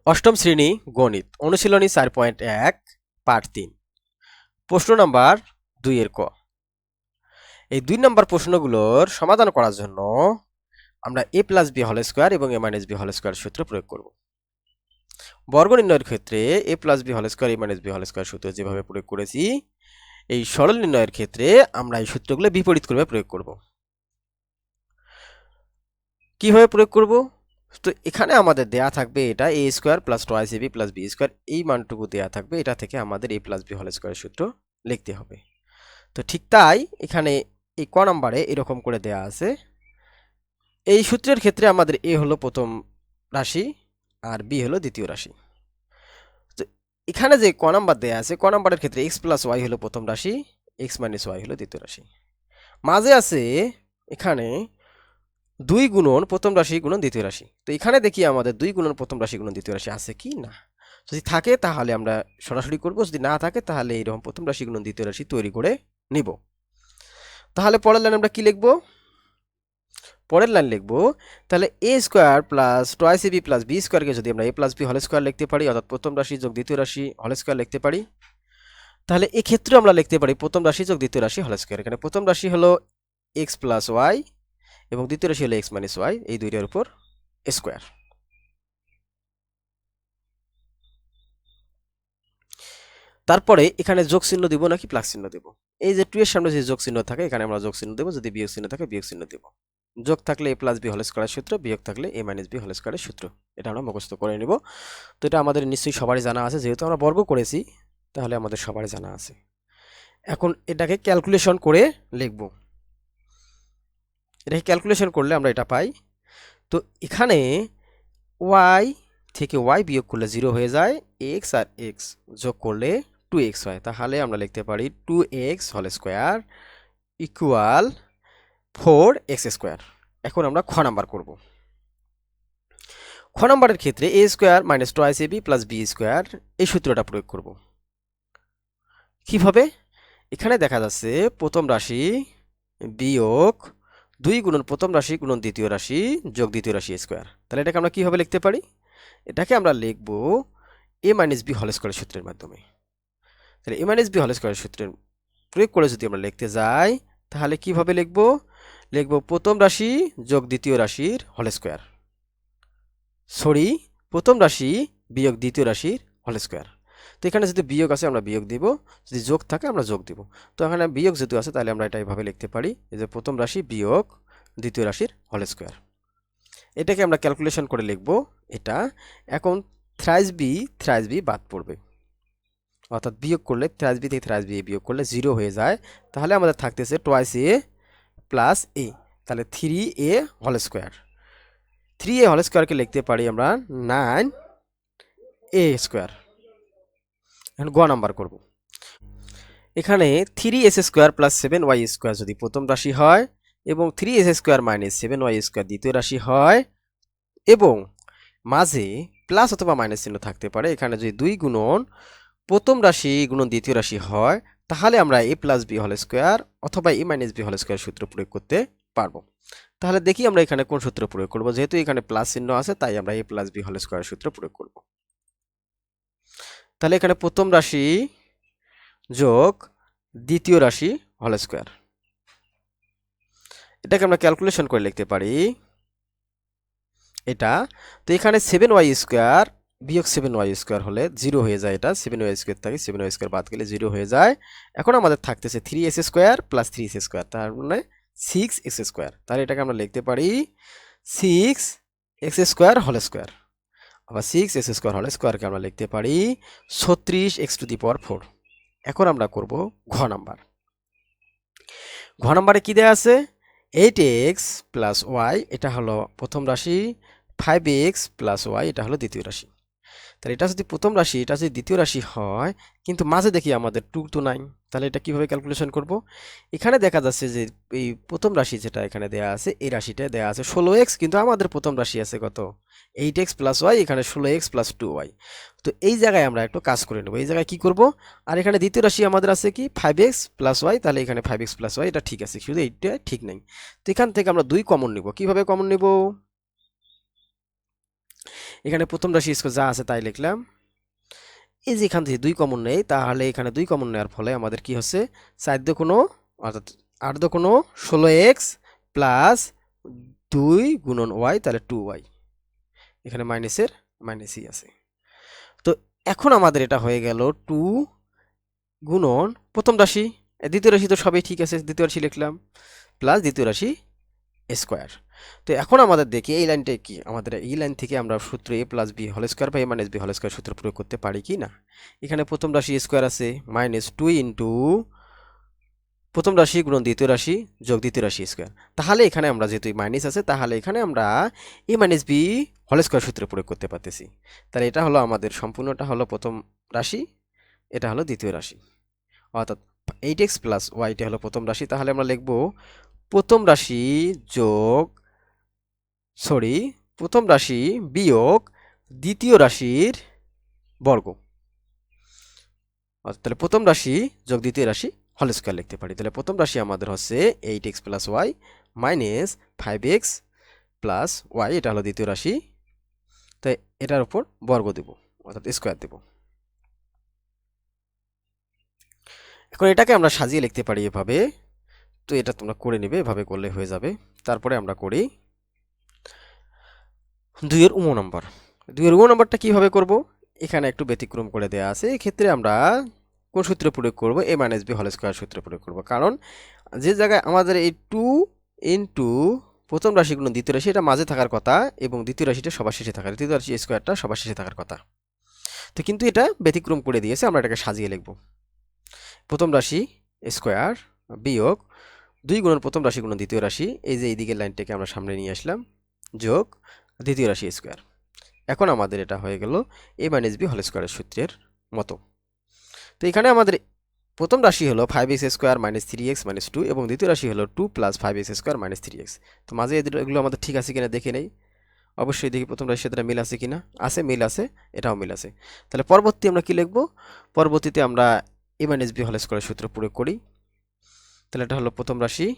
অষ্টম শ্রেণী গণিত অনুশীলনী 4.1 পাঠ 3 প্রশ্ন নাম্বার 2 এর ক। এই 2 নম্বর প্রশ্নগুলোর সমাধান করার জন্য আমরা a + b হোল স্কয়ার এবং a - b হোল স্কয়ার সূত্র প্রয়োগ করব। বর্গ নির্ণয়ের ক্ষেত্রে a + b whole square a - b whole square সূত্র যেভাবে প্রয়োগ করেছি, এই সরল নির্ণয়ের ক্ষেত্রে আমরা এই সূত্রগুলো বিপরীত ক্রমে প্রয়োগ করব। কিভাবে প্রয়োগ করব? তো এখানে আমাদের দেয়া থাকবে এটা a square + 2ab + b square, এই মানটুকু দেয়া থাকবে। এটা থেকে আমাদের a + b হোল স্কয়ার সূত্র লিখতে হবে। তো ঠিক তাই এখানে এই ক নম্বরে এরকম করে দেয়া আছে। এই সূত্রের ক্ষেত্রে আমাদের a হলো প্রথম রাশি আর b হলো দ্বিতীয় রাশি। তো এখানে যে ক নাম্বার দেয়া আছে, ক নাম্বারের ক্ষেত্রে x + y হলো প্রথম রাশি, x - y হলো দ্বিতীয় রাশি। মাঝে আছে এখানে 2 গুণন প্রথম রাশি গুণন দ্বিতীয় রাশি। তো এখানে দেখি আমাদের 2 গুণন প্রথম রাশি গুণন দ্বিতীয় রাশি আছে কি না। যদি থাকে তাহলে আমরা সরাসরি করব, যদি না থাকে তাহলে এইরকম প্রথম রাশি গুণন দ্বিতীয় রাশি তৈরি করে নিব। তাহলে পরের লাইন আমরা কি লিখব? পরের লাইন লিখব তাহলে a স্কয়ার + 2ab + b স্কয়ারকে যদি আমরা a + b হোল স্কয়ার লিখতে পারি, অর্থাৎ প্রথম রাশি যোগ দ্বিতীয় রাশি হোল স্কয়ার লিখতে পারি, তাহলে এই ক্ষেত্রে আমরা লিখতে পারি প্রথম রাশি যোগ দ্বিতীয় রাশি হোল স্কয়ার। এখানে প্রথম রাশি হলো x + y এবং দ্বিতীয় রাশি হলো x - y, এই দুইটার উপর স্কয়ার। তারপরে এখানে যোগ চিহ্ন দিব নাকি প্লাস চিহ্ন দেব? এই যে 2 এর সামনে যে যোগ চিহ্ন থাকে এখানে আমরা যোগ চিহ্ন দেব, যদি বিয়োগ চিহ্ন থাকে বিয়োগ চিহ্ন দেব। যোগ থাকলে a + b হোল স্কয়ারের সূত্র, বিয়োগ থাকলে a - b হোল স্কয়ারের সূত্র। এটা আমরা মুখস্থ করে নেব। তো এটা আমাদের নিশ্চয়ই সবারই জানা আছে, যেহেতু আমরা বর্গ করেছি তাহলে আমাদের সবারই জানা আছে। এখন এটাকে ক্যালকুলেশন করে লিখব। এটাকে ক্যালকুলেশন করলে আমরা এটা পাই। তো এখানে y থেকে y বিয়োগ করলে 0 হয়ে যায়, x আর x যোগ করলে 2x হয়। তাহলে আমরা লিখতে পারি 2x whole square equal 4x square. এখন আমরা খ নাম্বার করব। খ নাম্বারের ক্ষেত্রে a square - 2ab + b square এই সূত্রটা প্রয়োগ করব। কিভাবে? এখানে দেখা যাচ্ছে প্রথম রাশি বিয়োগ 2 গুণন প্রথম রাশি গুণন দ্বিতীয় রাশি যোগ দ্বিতীয় রাশি স্কয়ার। তাহলে এটাকে আমরা কিভাবে লিখতে পারি? এটাকে আমরা লিখব a - b হোল স্কয়ারের সূত্রের মাধ্যমে। তাহলে a - b হোল স্কয়ারের সূত্রের প্রয়োগ করে যদি আমরা লিখতে যাই তাহলে কিভাবে লিখব? লিখব প্রথম রাশি যোগ দ্বিতীয় রাশির হোল স্কয়ার, সরি প্রথম রাশি বিয়োগ দ্বিতীয় রাশির হোল স্কয়ার। তো এখানে যদি বিয়োগ আছে আমরা বিয়োগ দিব, যদি যোগ থাকে আমরা যোগ দিব। তো এখানে বিয়োগ যেহেতু আছে তাহলে আমরা এটা এইভাবে লিখতে পারি, এই যে প্রথম রাশি বিয়োগ দ্বিতীয় রাশির হোল স্কয়ার। এটাকে আমরা ক্যালকুলেশন করে লিখব এটা। এখন থ্রাইস বি বাদ পড়বে, অর্থাৎ বিয়োগ করলে থ্রাইস বি থেকে থ্রাইস বি বিয়োগ করলে 0 হয়ে যায়। তাহলে আমাদের থাকতেছে টুয়াইস a প্লাস a, তাহলে 3a whole square. 3a whole স্কয়ারকে লিখতে পারি আমরা 9a স্কয়ার। এখন গ নাম্বার করব। এখানে 3s square plus 7y square যদি প্রথম রাশি হয় এবং 3s square minus 7y square দ্বিতীয় রাশি হয় এবং মাঝে প্লাস অথবা মাইনাস চিহ্ন থাকতে পারে, এখানে যদি 2 গুণন প্রথম রাশি গুণন দ্বিতীয় রাশি হয় তাহলে আমরা a + b হোল স্কয়ার অথবা a - b হোল স্কয়ার সূত্র প্রয়োগ করতে পারবো। তাহলে দেখি আমরা এখানে কোন সূত্র প্রয়োগ করব। যেহেতু এখানে প্লাস চিহ্ন আছে তাই আমরা a + b হোল স্কয়ার সূত্র প্রয়োগ করব। তাহলে এখানে প্রথম রাশি যোগ দ্বিতীয় রাশি হোল স্কয়ার, এটাকে আমরা ক্যালকুলেশন করে লিখতে পারি এটা। তো এখানে 7y স্কয়ার বিয়োগ 7y স্কয়ার হলে 0 হয়ে যায়, এটা 7y স্কয়ার থাকে, 7y স্কয়ার বাদ গেলে 0 হয়ে যায়। এখন আমাদের থাকতেছে 3s square plus 3s square, তার মানে 6x স্কয়ার। তাহলে এটাকে আমরা লিখতে পারি 6x স্কয়ার হোল স্কয়ার। আবার 6x স্কয়ার হোল স্কয়ারকে আমরা লিখতে পারি 36x⁴। এখন আমরা করব ঘ নাম্বার। ঘ নাম্বারে কি দেয়া আছে? 8x প্লাস y এটা হলো প্রথম রাশি, 5x প্লাস y এটা হলো দ্বিতীয় রাশি। তাহলে এটা যদি প্রথম রাশি এটা যদি দ্বিতীয় রাশি হয় কিন্তু মাঝে দেখি আমাদের 2 তো নাই, তাহলে এটা কিভাবে ক্যালকুলেশন করব? এখানে দেখা যাচ্ছে যে এই প্রথম রাশি যেটা এখানে দেয়া আছে এই রাশিটা দেয়া আছে 16x, কিন্তু আমাদের প্রথম রাশি আছে কত? 8x প্লাস y, এখানে 16x প্লাস 2y। তো এই জায়গায় আমরা একটু কাজ করে নেব। এই জায়গায় কি করব? আর এখানে দ্বিতীয় রাশি আমাদের আছে কি 5x প্লাস y, তাহলে এখানে 5x প্লাস y এটা ঠিক আছে, শুধু এইটা ঠিক নাই। তো এখান থেকে আমরা 2 কমন নিব। কিভাবে কমন নিব? এখানে প্রথম রাশি স্কোয়ার যা আছে তাই লিখলাম। এই যে এখান থেকে 2 কমন নেই, তাহলে এখানে 2 কমন নেওয়ার ফলে আমাদের কি হচ্ছে 4 দো কোনো অর্থাৎ 8 দো কোনো 16x প্লাস 2 গুণন y, তাহলে 2y। এখানে মাইনাসের মাইনাসই আছে। তো এখন আমাদের এটা হয়ে গেল 2 গুণন প্রথম রাশি, দ্বিতীয় রাশি তো সবই ঠিক আছে, দ্বিতীয় রাশি লিখলাম, প্লাস দ্বিতীয় রাশি স্কোয়ার। তো এখন আমাদের দেখি এই লাইনটা কি, আমাদের এই লাইন থেকে আমরা সূত্র a plus B whole square বা a minus B whole square সূত্র প্রয়োগ করতে পারি কি না। এখানে প্রথম রাশি স্কোয়ার আছে, -2 ইন্টু প্রথম রাশি গুণন দ্বিতীয় রাশি যোগ দ্বিতীয় রাশি স্কোয়ার। তাহলে এখানে আমরা যেহেতু মাইনাস আছে, তাহলে এখানে আমরা a minus B whole square সূত্র প্রয়োগ করতে পারতেছি। তাহলে এটা হলো আমাদের সম্পূর্ণটা হলো প্রথম রাশি, এটা হলো দ্বিতীয় রাশি, অর্থাৎ 8x প্লাস ওয়াইটা হলো প্রথম রাশি। তাহলে আমরা লিখব প্রথম রাশি যোগ প্রথম রাশি বিয়োগ দ্বিতীয় রাশির বর্গ, তাহলে প্রথম রাশি যোগ দ্বিতীয় রাশি হোল স্কোয়ার লিখতে পারি। তাহলে প্রথম রাশি আমাদের হচ্ছে 8x plus Y minus 5x plus Y, এটা হলো দ্বিতীয় রাশি। তাই এটার উপর বর্গ দেব, অর্থাৎ স্কোয়ার দেব। এখন এটাকে আমরা সাজিয়ে লিখতে পারি এভাবে। তো এটা তোমরা করে নেবে, এভাবে করলে হয়ে যাবে। তারপরে আমরা করি 2 এর উম নম্বর। 2 এর উম নম্বরটা কিভাবে করব, এখানে একটু ব্যতিক্রম করে দেওয়া আছে। এক্ষেত্রে আমরা কোন সূত্র প্রয়োগ করব, a minus B whole square সূত্র প্রয়োগ করব। কারণ যে জায়গায় আমাদের এই 2 ইন্টু প্রথম রাশি গুণ দ্বিতীয় রাশি এটা মাঝে থাকার কথা, এবং দ্বিতীয় রাশিটা সবার শেষে থাকার, দ্বিতীয় রাশি স্কোয়ারটা সবার শেষে থাকার কথা। তো কিন্তু এটা ব্যতিক্রম করে দিয়েছে, আমরা এটাকে সাজিয়ে লিখব। প্রথম রাশি স্কোয়ার বিয়োগ 2 গুণন প্রথম রাশি গুণ দ্বিতীয় রাশি, এই যে এই দিকের লাইনটাকে আমরা সামনে নিয়ে আসলাম, যোগ দ্বিতীয় রাশি স্কোয়ার। এখন আমাদের এটা হয়ে গেল a মাইনাস বি হোল স্কোয়ারের সূত্রের মতো। তো এখানে আমাদের প্রথম রাশি হলো 5x square minus 3x minus 2, এবং দ্বিতীয় রাশি হলো 2 plus 5x square minus 3x। তো মাঝে এগুলো আমাদের ঠিক আছে কিনা দেখে নেই, অবশ্যই দেখি প্রথম রাশির সাথে মিল আছে কিনা, আছে, মিল আছে, এটাও মিল আছে। তাহলে পরবর্তী আমরা কি লিখব, পরবর্তীতে আমরা a মাইনাস বি হোল স্কোয়ারের সূত্র প্রয়োগ করি। তাহলে এটা হলো প্রথম রাশি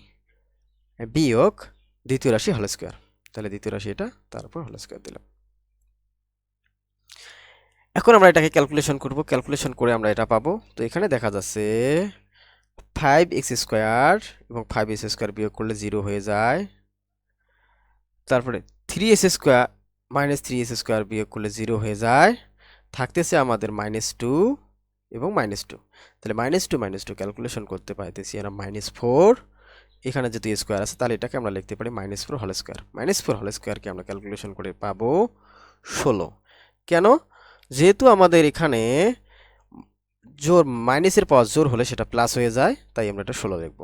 বিয়োগ দ্বিতীয় রাশি হোল স্কোয়ার, তাহলে দ্বিতীয় রাশি এটা, তার উপর হোল স্কোয়ার দিলাম। এখন আমরা এটাকে ক্যালকুলেশন করব, ক্যালকুলেশন করে আমরা এটা পাবো। তো এখানে দেখা যাচ্ছে 5x স্কোয়ার এবং 5x স্কোয়ার বিয়োগ করলে 0 হয়ে যায়। তারপরে 3s square minus 3s square বিয়োগ করলে 0 হয়ে যায়। থাকতেছে আমাদের -2 এবং -2। তাহলে -2 ক্যালকুলেশন করতে পাইতেছি আমরা -4। এখানে যেহেতু স্কোয়ার আছে, তাহলে এটাকে আমরা লিখতে পারি -4 হোল স্কোয়ার। -4 হোল স্কোয়ারকে আমরা ক্যালকুলেশন করে পাবো 16। কেন, যেহেতু আমাদের এখানে জোর মাইনাসের পাওয়ার জোর হলে সেটা প্লাস হয়ে যায়, তাই আমরা এটা 16 লিখব।